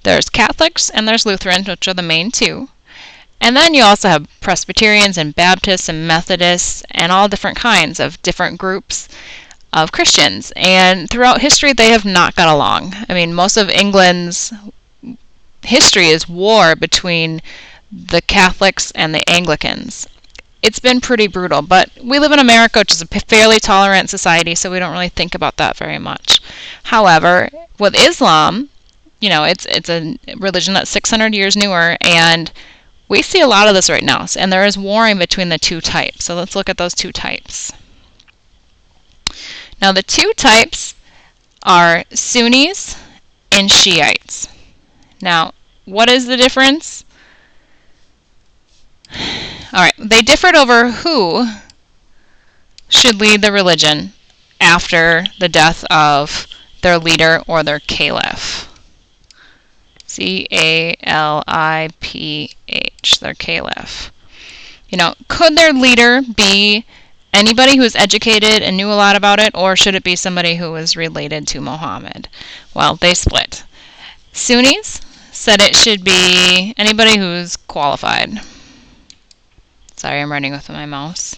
There's Catholics and there's Lutherans, which are the main two. And then you also have Presbyterians and Baptists and Methodists and all different kinds of different groups of Christians. And throughout history, they have not got along. I mean, most of England's history is war between the Catholics and the Anglicans. It's been pretty brutal, but we live in America, which is a fairly tolerant society, so we don't really think about that very much. However, with Islam, you know, it's a religion that's 600 years newer, and we see a lot of this right now, and there is warring between the two types. So let's look at those two types. Now, the two types are Sunnis and Shiites. Now, what is the difference? All right, they differed over who should lead the religion after the death of their leader or their caliph. C-A-L-I-P-H, their caliph. You know, could their leader be anybody who is educated and knew a lot about it, or should it be somebody who was related to Muhammad? Well, they split. Sunnis said it should be anybody who's qualified. Sorry, I'm writing with my mouse.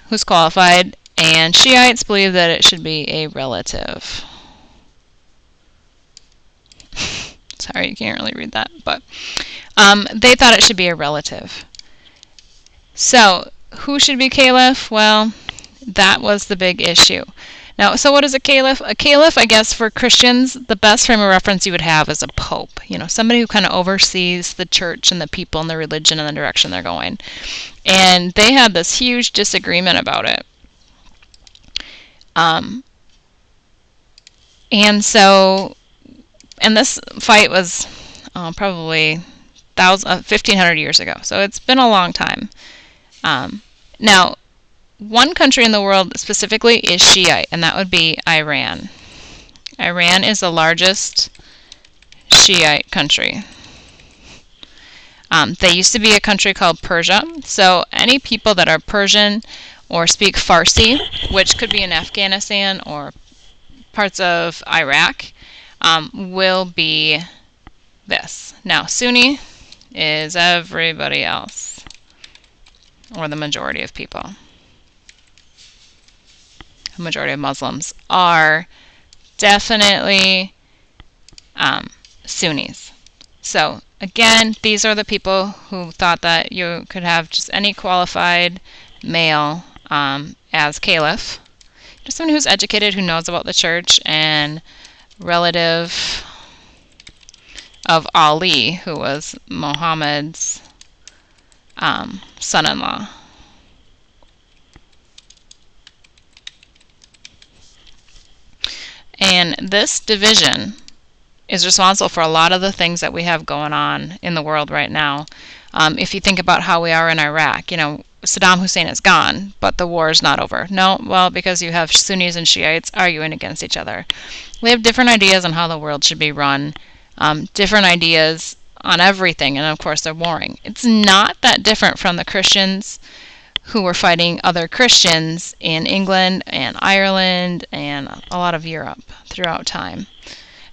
Who's qualified, and Shiites believe that it should be a relative. Sorry, you can't really read that, but they thought it should be a relative. So, who should be caliph? Well, that was the big issue. Now, so what is a caliph? A caliph, I guess, for Christians, the best frame of reference you would have is a pope. You know, somebody who kind of oversees the church and the people and the religion and the direction they're going. And they had this huge disagreement about it. And this fight was probably 1,500 years ago. So it's been a long time. Now, one country in the world specifically is Shiite, and that would be Iran. Iran is the largest Shiite country. They used to be a country called Persia, so any people that are Persian or speak Farsi, which could be in Afghanistan or parts of Iraq, will be this. Now, Sunni is everybody else, or the majority of people. The majority of Muslims are definitely Sunnis. So again, these are the people who thought that you could have just any qualified male as caliph, just someone who's educated, who knows about the church, and relative of Ali, who was Muhammad's son-in-law. And this division is responsible for a lot of the things that we have going on in the world right now. If you think about how we are in Iraq, you know, Saddam Hussein is gone, but the war is not over. No, well, because you have Sunnis and Shiites arguing against each other. We have different ideas on how the world should be run, different ideas on everything, and of course they're warring. It's not that different from the Christians who were fighting other Christians in England and Ireland and a lot of Europe throughout time.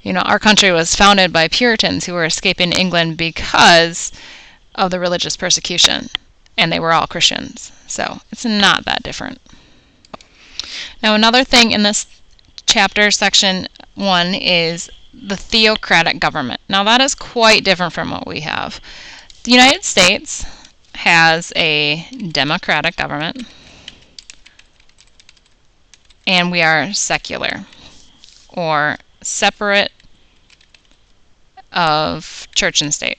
You know, our country was founded by Puritans who were escaping England because of the religious persecution, and they were all Christians. So it's not that different. Now, another thing in this chapter, section 1, is the theocratic government. Now, that is quite different from what we have. The United States has a democratic government, and we are secular, or separate of church and state.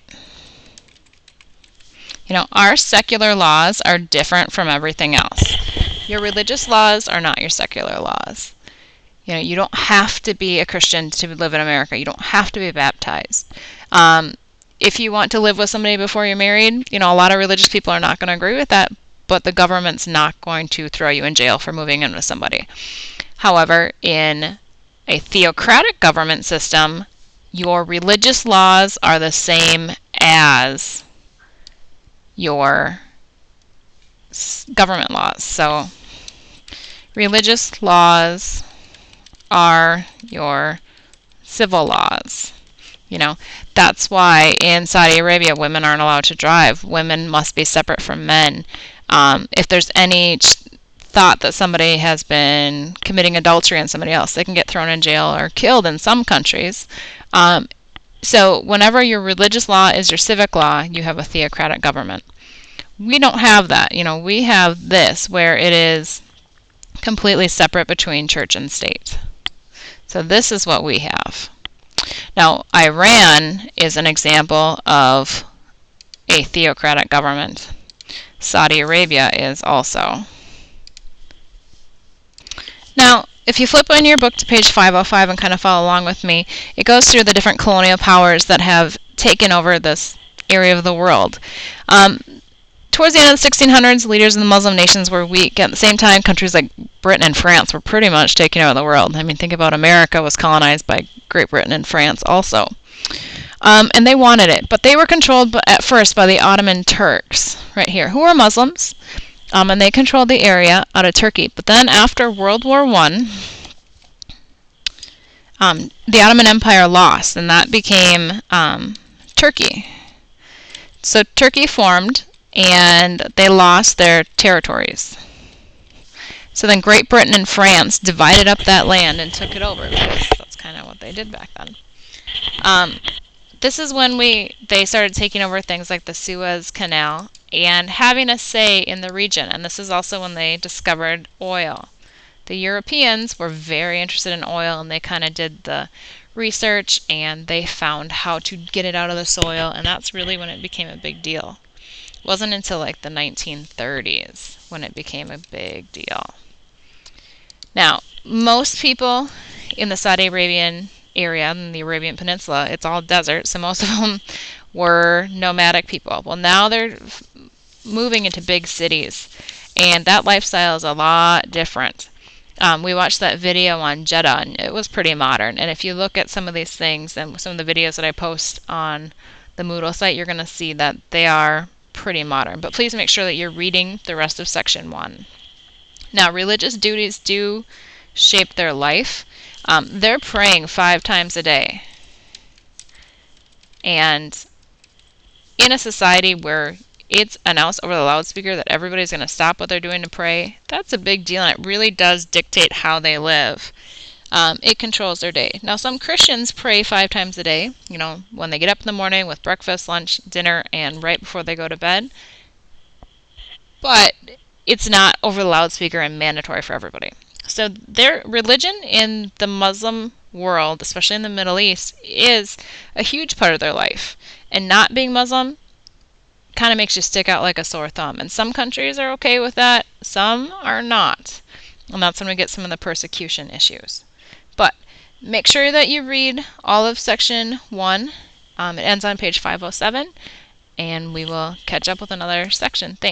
You know, our secular laws are different from everything else. Your religious laws are not your secular laws. You know, you don't have to be a Christian to live in America. You don't have to be baptized. If you want to live with somebody before you're married, you know, a lot of religious people are not going to agree with that, but the government's not going to throw you in jail for moving in with somebody. However, in a theocratic government system, your religious laws are the same as your government laws. So, religious laws are your civil laws. That's why in Saudi Arabia women aren't allowed to drive. Women must be separate from men. If there's any thought that somebody has been committing adultery on somebody else, they can get thrown in jail or killed in some countries. So whenever your religious law is your civic law, you have a theocratic government. We don't have that. We have this where it is completely separate between church and state. So this is what we have. Now, Iran is an example of a theocratic government. Saudi Arabia is also. Now, if you flip in your book to page 505 and kind of follow along with me, it goes through the different colonial powers that have taken over this area of the world. Towards the end of the 1600s, leaders in the Muslim nations were weak. At the same time, countries like Britain and France were pretty much taking over the world. I mean, think about America was colonized by Great Britain and France also. And they wanted it, but they were controlled at first by the Ottoman Turks, right here, who were Muslims, and they controlled the area out of Turkey. But then after World War I, the Ottoman Empire lost, and that became Turkey. So Turkey formed, and they lost their territories. So then Great Britain and France divided up that land and took it over, because that's kind of what they did back then. This is when they started taking over things like the Suez Canal and having a say in the region. And this is also when they discovered oil. The Europeans were very interested in oil, and they kind of did the research, and they found how to get it out of the soil, and that's really when it became a big deal. It wasn't until like the 1930s when it became a big deal. Now, most people in the Saudi Arabian area, in the Arabian Peninsula, it's all desert, so most of them were nomadic people. Well, now they're moving into big cities, and that lifestyle is a lot different. We watched that video on Jeddah, and it was pretty modern. And if you look at some of these things and some of the videos that I post on the Moodle site, you're going to see that they are pretty modern. But please make sure that you're reading the rest of section 1. Now, religious duties do shape their life. They're praying 5 times a day. And in a society where it's announced over the loudspeaker that everybody's going to stop what they're doing to pray, that's a big deal, and it really does dictate how they live. It controls their day. Now, some Christians pray 5 times a day, when they get up in the morning with breakfast, lunch, dinner, and right before they go to bed. But it's not over the loudspeaker and mandatory for everybody. So their religion in the Muslim world, especially in the Middle East, is a huge part of their life. And not being Muslim kind of makes you stick out like a sore thumb. And some countries are okay with that, some are not. And that's when we get some of the persecution issues. But make sure that you read all of section 1. It ends on page 507, and we will catch up with another section. Thanks.